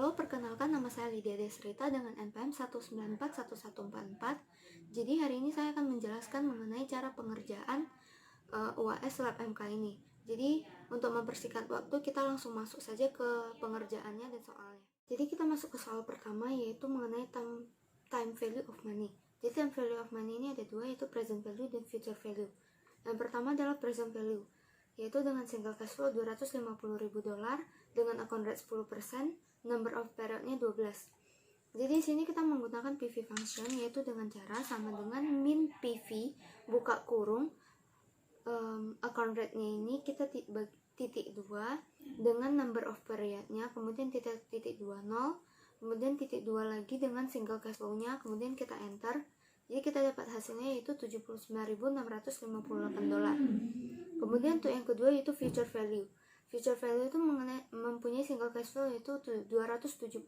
Halo, perkenalkan nama saya Lydia Desrita dengan NPM 1941144. Jadi hari ini saya akan menjelaskan mengenai cara pengerjaan UAS Lab MK ini. Jadi untuk mempersingkat waktu kita langsung masuk saja ke pengerjaannya dan soalnya. Jadi kita masuk ke soal pertama yaitu mengenai time value of money. Jadi time value of money ini ada dua, yaitu present value dan future value. Yang pertama adalah present value, yaitu dengan single cash flow $250.000 dengan account rate 10%, number of periodnya 12. Jadi di sini kita menggunakan PV function, yaitu dengan cara sama dengan min PV buka kurung account rate-nya ini kita titik 2 dengan number of periodnya, kemudian titik 20, kemudian titik 2 lagi dengan single cash flow-nya, kemudian kita enter. Jadi kita dapat hasilnya yaitu $79.658. Kemudian untuk yang kedua yaitu future value. Future value itu mempunyai single cash flow yaitu $270.000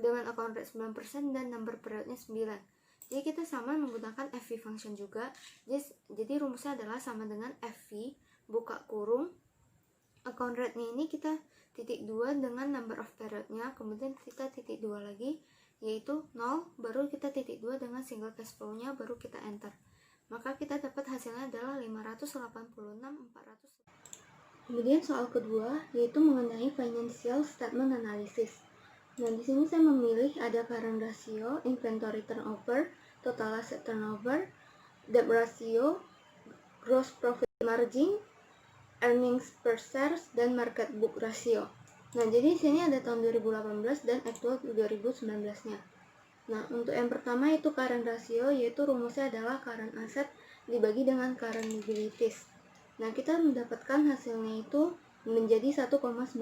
dengan account rate 9% dan number periodnya 9. Jadi kita sama menggunakan FV function juga. Jadi rumusnya adalah sama dengan FV buka kurung account rate-nya ini kita titik 2 dengan number of periodnya, kemudian kita titik 2 lagi yaitu 0, baru kita titik 2 dengan single cash flow-nya, baru kita enter. Maka kita dapat hasilnya adalah 586.400. Kemudian soal kedua yaitu mengenai financial statement analysis. Nah, di sini saya memilih ada current ratio, inventory turnover, total asset turnover, debt ratio, gross profit margin, earnings per share, dan market book ratio. Nah, jadi di sini ada tahun 2018 dan actual 2019-nya. Nah, untuk yang pertama itu current ratio, yaitu rumusnya adalah current asset dibagi dengan current liabilities. Nah, kita mendapatkan hasilnya itu menjadi 1,19.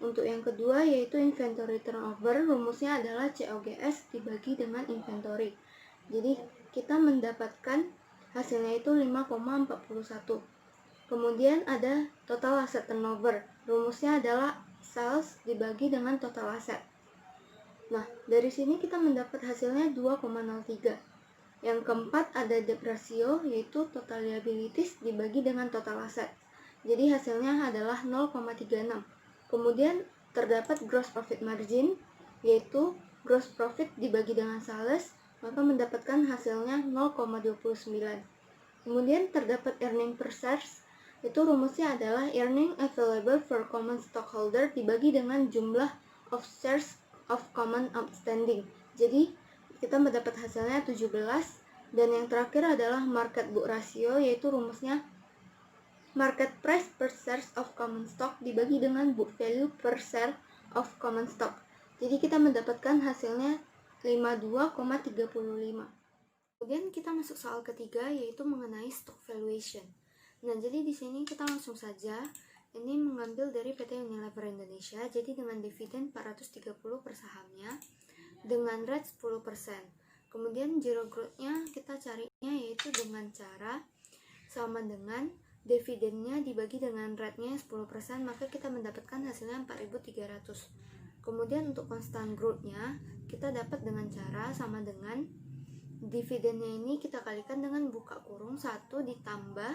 Untuk yang kedua yaitu inventory turnover, rumusnya adalah COGS dibagi dengan inventory. Jadi kita mendapatkan hasilnya itu 5,41. Kemudian ada total asset turnover, rumusnya adalah sales dibagi dengan total asset. Nah, dari sini kita mendapat hasilnya 2,03. Yang keempat ada debt ratio, yaitu total liabilities dibagi dengan total asset. Jadi hasilnya adalah 0,36. Kemudian terdapat gross profit margin, yaitu gross profit dibagi dengan sales, maka mendapatkan hasilnya 0,29. Kemudian terdapat earning per share, itu rumusnya adalah earning available for common stockholder dibagi dengan jumlah of shares of common outstanding. Jadi kita mendapat hasilnya 17. Dan yang terakhir adalah market book ratio, yaitu rumusnya market price per shares of common stock dibagi dengan book value per share of common stock. Jadi kita mendapatkan hasilnya 52,35. Kemudian kita masuk soal ketiga yaitu mengenai stock valuation. Nah, jadi di sini kita langsung saja ini mengambil dari PT Unilever Indonesia. Jadi dengan dividen 430 per sahamnya dengan rate 10%. Kemudian zero growth-nya kita carinya yaitu dengan cara sama dengan dividennya dibagi dengan rate-nya 10%, maka kita mendapatkan hasilnya 4.300. Kemudian untuk constant growth-nya kita dapat dengan cara sama dengan dividennya ini kita kalikan dengan buka kurung 1 ditambah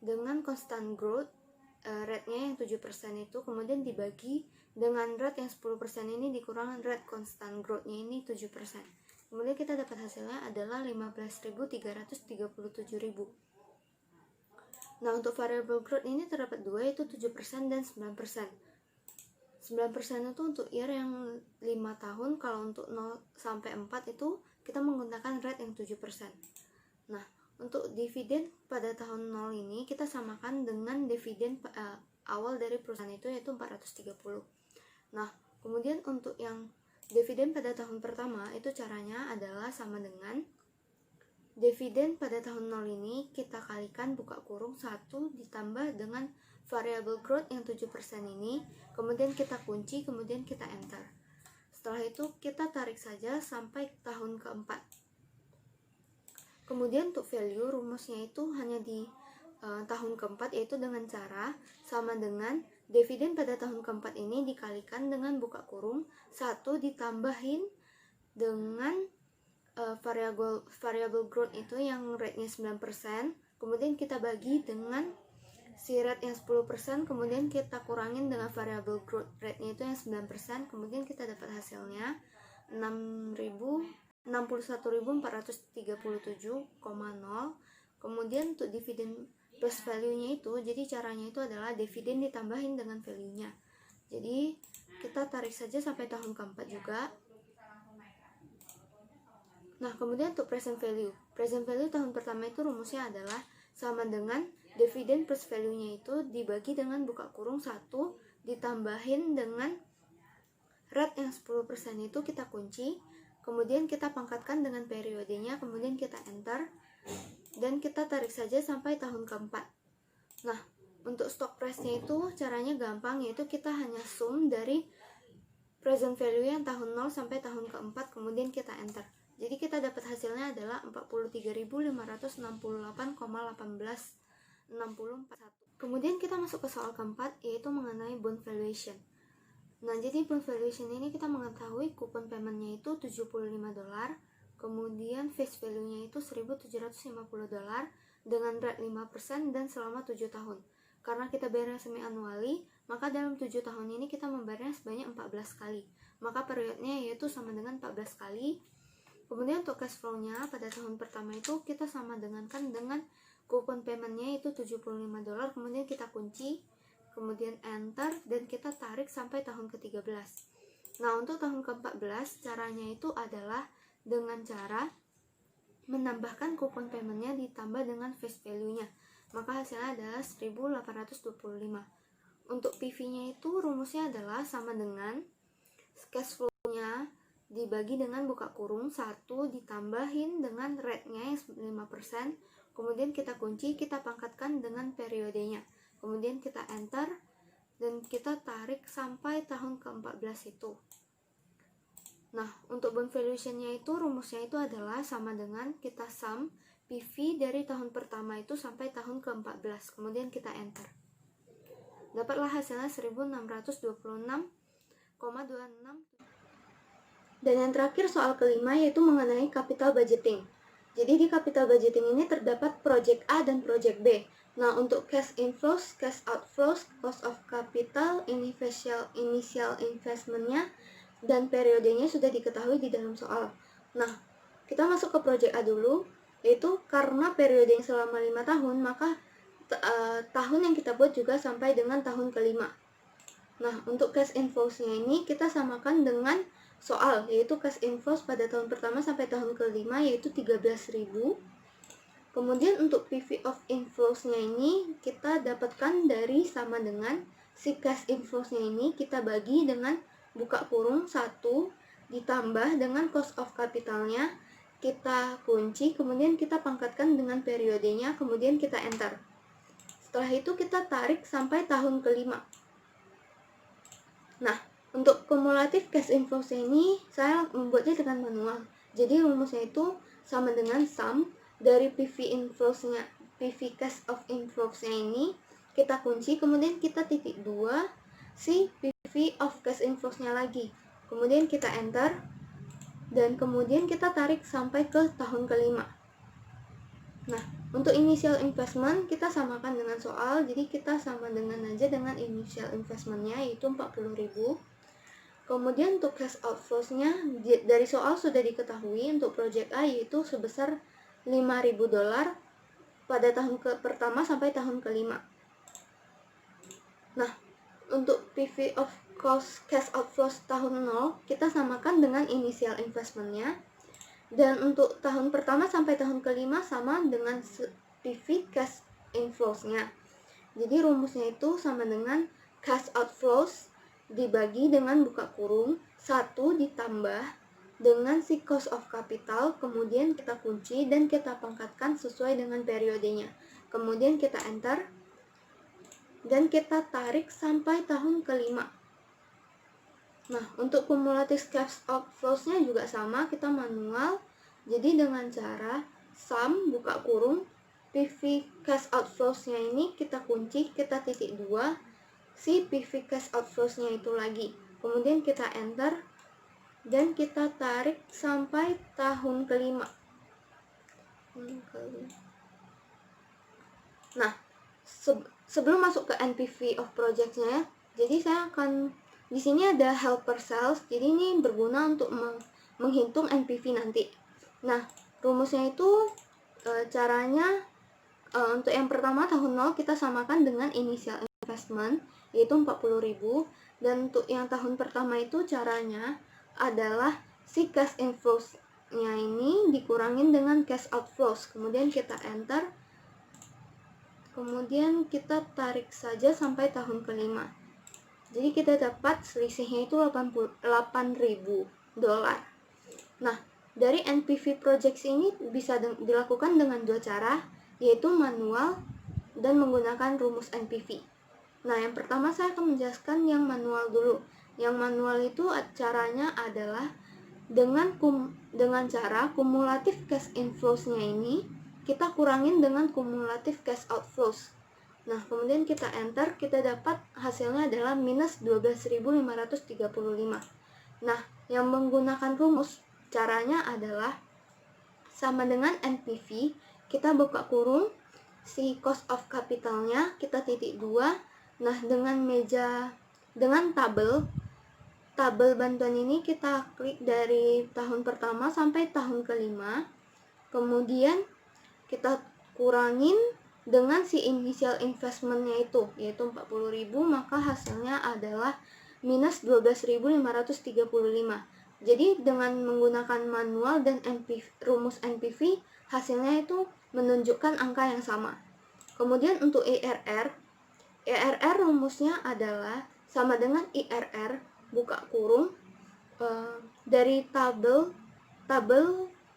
dengan constant growth rate-nya yang 7% itu, kemudian dibagi dengan rate yang 10% ini dikurang rate constant growth-nya ini 7%. Kemudian kita dapat hasilnya adalah 15.337.000. Nah, untuk variable growth ini terdapat dua, yaitu 7% dan 9%. 9% itu untuk year yang 5 tahun, kalau untuk 0 sampai 4 itu kita menggunakan rate yang 7%. Nah, untuk dividen pada tahun 0 ini kita samakan dengan dividen awal dari perusahaan itu yaitu 430. Nah, kemudian untuk yang dividen pada tahun pertama itu caranya adalah sama dengan dividen pada tahun 0 ini kita kalikan buka kurung 1 ditambah dengan variable growth yang 7% ini, kemudian kita kunci, kemudian kita enter. Setelah itu kita tarik saja sampai tahun keempat. Kemudian untuk value rumusnya itu hanya di tahun keempat, yaitu dengan cara sama dengan dividen pada tahun keempat ini dikalikan dengan buka kurung 1 ditambahin dengan variable growth itu yang rate-nya 9%, kemudian kita bagi dengan si rate yang 10%, kemudian kita kurangin dengan variable growth rate-nya itu yang 9%, kemudian kita dapat hasilnya 61.437,0. Kemudian untuk dividen plus value-nya itu, jadi caranya itu adalah dividen ditambahin dengan value-nya. Jadi kita tarik saja sampai tahun keempat juga. Nah, kemudian untuk present value tahun pertama itu rumusnya adalah sama dengan dividen plus value-nya itu dibagi dengan buka kurung 1 ditambahin dengan rate yang 10% itu kita kunci, kemudian kita pangkatkan dengan periodenya, kemudian kita enter, dan kita tarik saja sampai tahun keempat. Nah, untuk stock price-nya itu caranya gampang, yaitu kita hanya sum dari present value yang tahun 0 sampai tahun keempat, kemudian kita enter. Jadi kita dapat hasilnya adalah 43.568,186041. Kemudian kita masuk ke soal keempat, yaitu mengenai bond valuation. Nah, jadi bond valuation ini kita mengetahui kupon paymentnya itu $75, kemudian face value-nya itu $1.750 dengan rate 5% dan selama 7 tahun. Karena kita bayarnya semi annually, maka dalam 7 tahun ini kita membayarnya sebanyak 14 kali. Maka periodnya yaitu sama dengan 14 kali. Kemudian untuk cash flow-nya pada tahun pertama itu kita sama dengan kupon payment-nya itu $75, kemudian kita kunci, kemudian enter, dan kita tarik sampai tahun ke-13. Nah, untuk tahun ke-14 caranya itu adalah dengan cara menambahkan kupon payment-nya ditambah dengan face value-nya. Maka hasilnya adalah 1.825. Untuk PV-nya itu rumusnya adalah sama dengan cash flow-nya dibagi dengan buka kurung 1 ditambahin dengan rate-nya yang 5%, kemudian kita kunci, kita pangkatkan dengan periodenya, kemudian kita enter, dan kita tarik sampai tahun ke-14 itu. Nah, untuk bond valuation-nya itu rumusnya itu adalah sama dengan kita sum PV dari tahun pertama itu sampai tahun ke-14, kemudian kita enter. Dapatlah hasilnya 1.626,26. Dan yang terakhir soal kelima yaitu mengenai capital budgeting. Jadi di capital budgeting ini terdapat project A dan project B. Nah, untuk cash inflows, cash outflows, cost of capital, initial investment-nya, dan periodenya sudah diketahui di dalam soal. Nah, kita masuk ke project A dulu, yaitu karena periodenya selama 5 tahun, maka tahun yang kita buat juga sampai dengan tahun kelima. Nah, untuk cash inflows-nya ini kita samakan dengan soal, yaitu cash inflows pada tahun pertama sampai tahun kelima yaitu 13.000. Kemudian untuk PV of inflows-nya ini kita dapatkan dari sama dengan si cash inflows-nya ini kita bagi dengan buka kurung 1 ditambah dengan cost of capital-nya, kita kunci, kemudian kita pangkatkan dengan periodenya, kemudian kita enter. Setelah itu kita tarik sampai tahun kelima. Nah, untuk kumulatif cash inflows ini saya membuatnya dengan manual. Jadi rumusnya itu sama dengan sum dari PV inflows-nya, PV cash of inflows-nya ini kita kunci, kemudian kita titik 2 si PV of cash inflows-nya lagi. Kemudian kita enter, dan kemudian kita tarik sampai ke tahun kelima. Nah, untuk initial investment kita samakan dengan soal, jadi kita sama dengan aja dengan initial investment-nya yaitu 40.000. Kemudian untuk cash outflows-nya dari soal sudah diketahui untuk project A yaitu sebesar $5.000 pada tahun pertama sampai tahun kelima. Nah, untuk PV of cost cash outflows tahun 0 kita samakan dengan initial investment-nya. Dan untuk tahun pertama sampai tahun kelima sama dengan PV cash inflows-nya. Jadi rumusnya itu sama dengan cash outflows dibagi dengan buka kurung 1 ditambah dengan si cost of capital, kemudian kita kunci dan kita pangkatkan sesuai dengan periodenya. Kemudian kita enter dan kita tarik sampai tahun kelima. Nah, untuk kumulatif cash outflows-nya juga sama, kita manual. Jadi dengan cara sum buka kurung PV cash outflows-nya ini kita kunci, kita titik 2 si PV cash outflows-nya itu lagi. Kemudian kita enter dan kita tarik sampai tahun kelima. Nah, sebelum masuk ke NPV of project-nya, jadi saya akan di sini ada helper cells. Jadi ini berguna untuk menghitung NPV nanti. Nah, rumusnya itu caranya untuk yang pertama tahun 0 kita samakan dengan initial investment yaitu 40.000, dan untuk yang tahun pertama itu caranya adalah si cash inflows-nya ini dikurangin dengan cash outflows. Kemudian kita enter. Kemudian kita tarik saja sampai tahun kelima. Jadi kita dapat selisihnya itu 8.000 dolar. Nah, dari NPV project ini bisa dilakukan dengan dua cara, yaitu manual dan menggunakan rumus NPV. Nah, yang pertama saya akan menjelaskan yang manual dulu. Yang manual itu caranya adalah dengan cara kumulatif cash inflows-nya ini kita kurangin dengan kumulatif cash outflows. Nah, kemudian kita enter, kita dapat hasilnya adalah minus 12.535. Nah, yang menggunakan rumus caranya adalah sama dengan NPV, kita buka kurung, si cost of capitalnya kita titik 2. Nah, dengan tabel bantuan ini kita klik dari tahun pertama sampai tahun kelima. Kemudian kita kurangin dengan si initial investmentnya itu, yaitu 40.000, maka hasilnya adalah minus 12.535. Jadi dengan menggunakan manual dan rumus NPV, hasilnya itu menunjukkan angka yang sama. Kemudian untuk ERR rumusnya adalah sama dengan IRR, buka kurung, dari tabel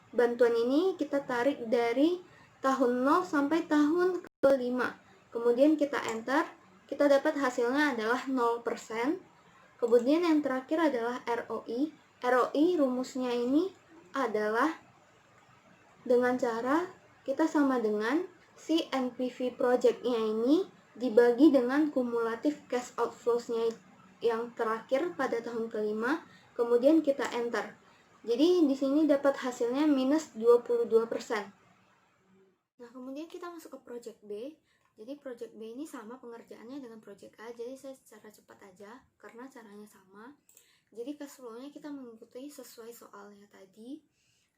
bantuan ini kita tarik dari tahun 0 sampai tahun ke-5. Kemudian kita enter, kita dapat hasilnya adalah 0%. Kemudian yang terakhir adalah ROI. ROI rumusnya ini adalah dengan cara kita sama dengan si NPV project-nya ini dibagi dengan kumulatif cash outflows-nya yang terakhir pada tahun kelima, kemudian kita enter. Jadi di sini dapat hasilnya minus 22%. Nah, kemudian kita masuk ke project B. Jadi project B ini sama pengerjaannya dengan project A, jadi saya secara cepat aja karena caranya sama. Jadi cash flow-nya kita mengikuti sesuai soalnya tadi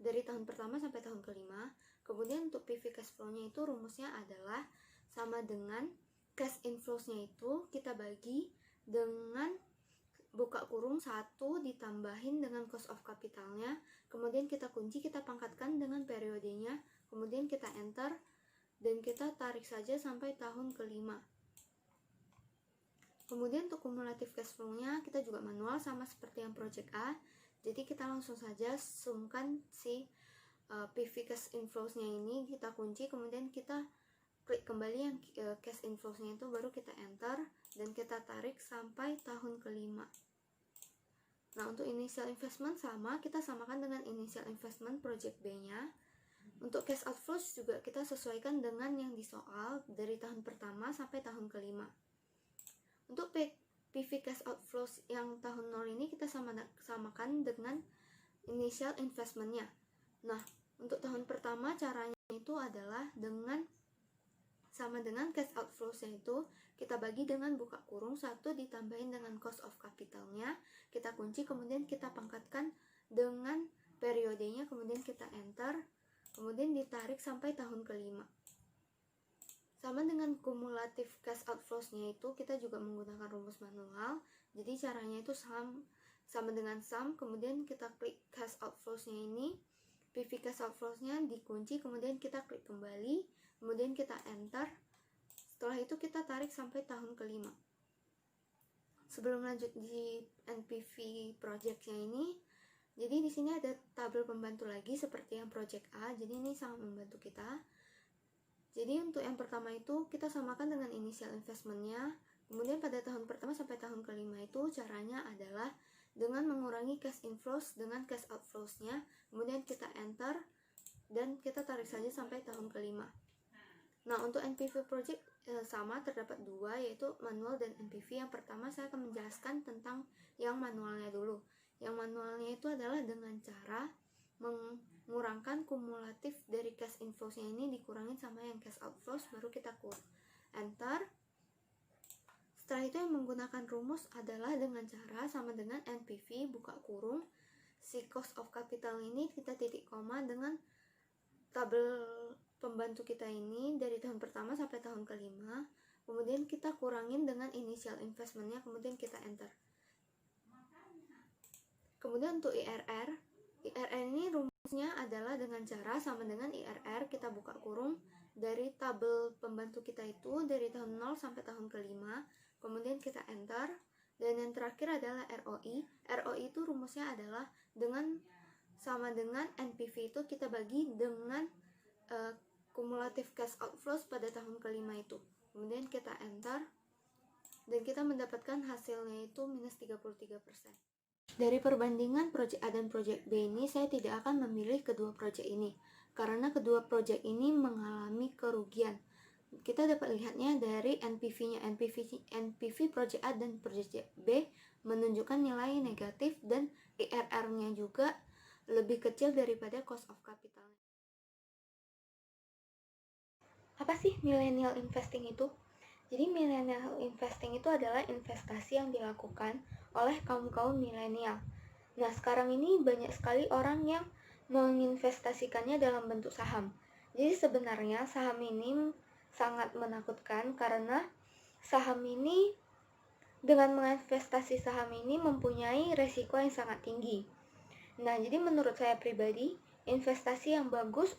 dari tahun pertama sampai tahun kelima. Kemudian untuk PV cash flow-nya itu rumusnya adalah sama dengan cash inflows-nya itu kita bagi dengan buka kurung 1 ditambahin dengan cost of capitalnya, kemudian kita kunci, kita pangkatkan dengan periodenya, kemudian kita enter dan kita tarik saja sampai tahun kelima. Kemudian untuk kumulatif cash flow-nya kita juga manual sama seperti yang project A. Jadi kita langsung saja sumkan si PV cash inflows-nya ini, kita kunci, kemudian kita klik kembali yang cash inflows-nya itu, baru kita enter dan kita tarik sampai tahun kelima. Nah, untuk initial investment sama, kita samakan dengan initial investment project B-nya. Untuk cash outflows juga kita sesuaikan dengan yang di soal dari tahun pertama sampai tahun kelima. Untuk PV cash outflows yang tahun 0 ini kita samakan dengan initial investment-nya. Nah, untuk tahun pertama caranya itu adalah sama dengan cash outflows-nya itu kita bagi dengan buka kurung 1 ditambahin dengan cost of capital-nya, kita kunci, kemudian kita pangkatkan dengan periodenya, kemudian kita enter, kemudian ditarik sampai tahun kelima. Sama dengan kumulatif cash outflows-nya itu kita juga menggunakan rumus manual. Jadi caranya itu sama dengan sum, kemudian kita klik cash outflows-nya ini, PV cash outflows-nya dikunci, kemudian kita klik kembali, kemudian kita enter. Setelah itu kita tarik sampai tahun kelima. Sebelum lanjut di NPV project-nya ini, jadi di sini ada tabel pembantu lagi seperti yang project A. Jadi ini sangat membantu kita. Jadi untuk yang pertama itu kita samakan dengan initial investment-nya. Kemudian pada tahun pertama sampai tahun kelima itu caranya adalah dengan mengurangi cash inflows dengan cash outflows-nya. Kemudian kita enter dan kita tarik saja sampai tahun kelima. Nah, untuk NPV project sama, terdapat dua, yaitu manual dan NPV. Yang pertama saya akan menjelaskan tentang yang manualnya dulu. Yang manualnya itu adalah dengan cara mengurangkan kumulatif dari cash inflows-nya ini dikurangin sama yang cash outflows, baru kita enter. Setelah itu yang menggunakan rumus adalah dengan cara sama dengan NPV buka kurung si cost of capital ini kita titik koma dengan tabel pembantu kita ini dari tahun pertama sampai tahun kelima, kemudian kita kurangin dengan initial investmentnya, kemudian kita enter. Kemudian untuk IRR ini rumusnya adalah dengan cara sama dengan IRR kita buka kurung dari tabel pembantu kita itu dari tahun 0 sampai tahun kelima, kemudian kita enter. Dan yang terakhir adalah ROI. ROI itu rumusnya adalah sama dengan NPV itu kita bagi dengan cumulative cash outflows pada tahun kelima itu. Kemudian kita enter dan kita mendapatkan hasilnya itu minus 33%. Dari perbandingan project A dan project B ini, saya tidak akan memilih kedua project ini karena kedua project ini mengalami kerugian. Kita dapat lihatnya dari NPV-nya. NPV project A dan project B menunjukkan nilai negatif dan IRR-nya juga lebih kecil daripada cost of capital. Apa sih millennial investing itu? Jadi millennial investing itu adalah investasi yang dilakukan oleh kaum milenial. Nah, sekarang ini banyak sekali orang yang menginvestasikannya dalam bentuk saham. Jadi sebenarnya saham ini sangat menakutkan karena saham ini dengan menginvestasi saham ini mempunyai resiko yang sangat tinggi. Nah, jadi menurut saya pribadi, investasi yang bagus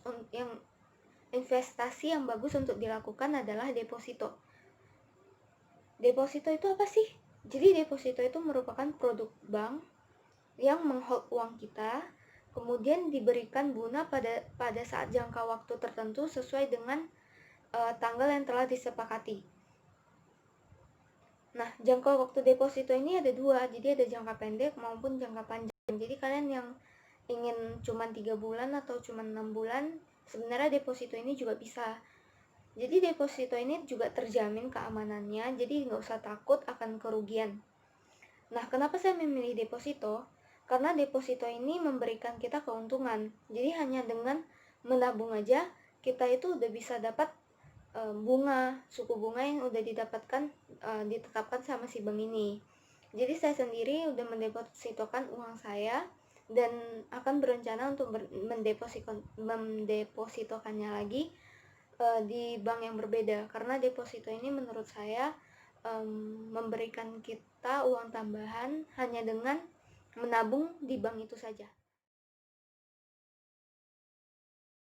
untuk dilakukan adalah deposito. Deposito itu apa sih? Jadi deposito itu merupakan produk bank yang menghold uang kita, kemudian diberikan bunga pada saat jangka waktu tertentu sesuai dengan tanggal yang telah disepakati. Nah, jangka waktu deposito ini ada dua, jadi ada jangka pendek maupun jangka panjang. Jadi kalian yang ingin cuma 3 bulan atau cuma 6 bulan, sebenarnya deposito ini juga bisa. Jadi deposito ini juga terjamin keamanannya, jadi nggak usah takut akan kerugian. Nah, kenapa saya memilih deposito? Karena deposito ini memberikan kita keuntungan. Jadi hanya dengan menabung aja, kita itu udah bisa dapat suku bunga yang udah ditetapkan sama si bank ini. Jadi saya sendiri udah mendepositokan uang saya dan akan berencana untuk mendepositokannya lagi di bank yang berbeda, karena deposito ini menurut saya memberikan kita uang tambahan hanya dengan menabung di bank itu saja.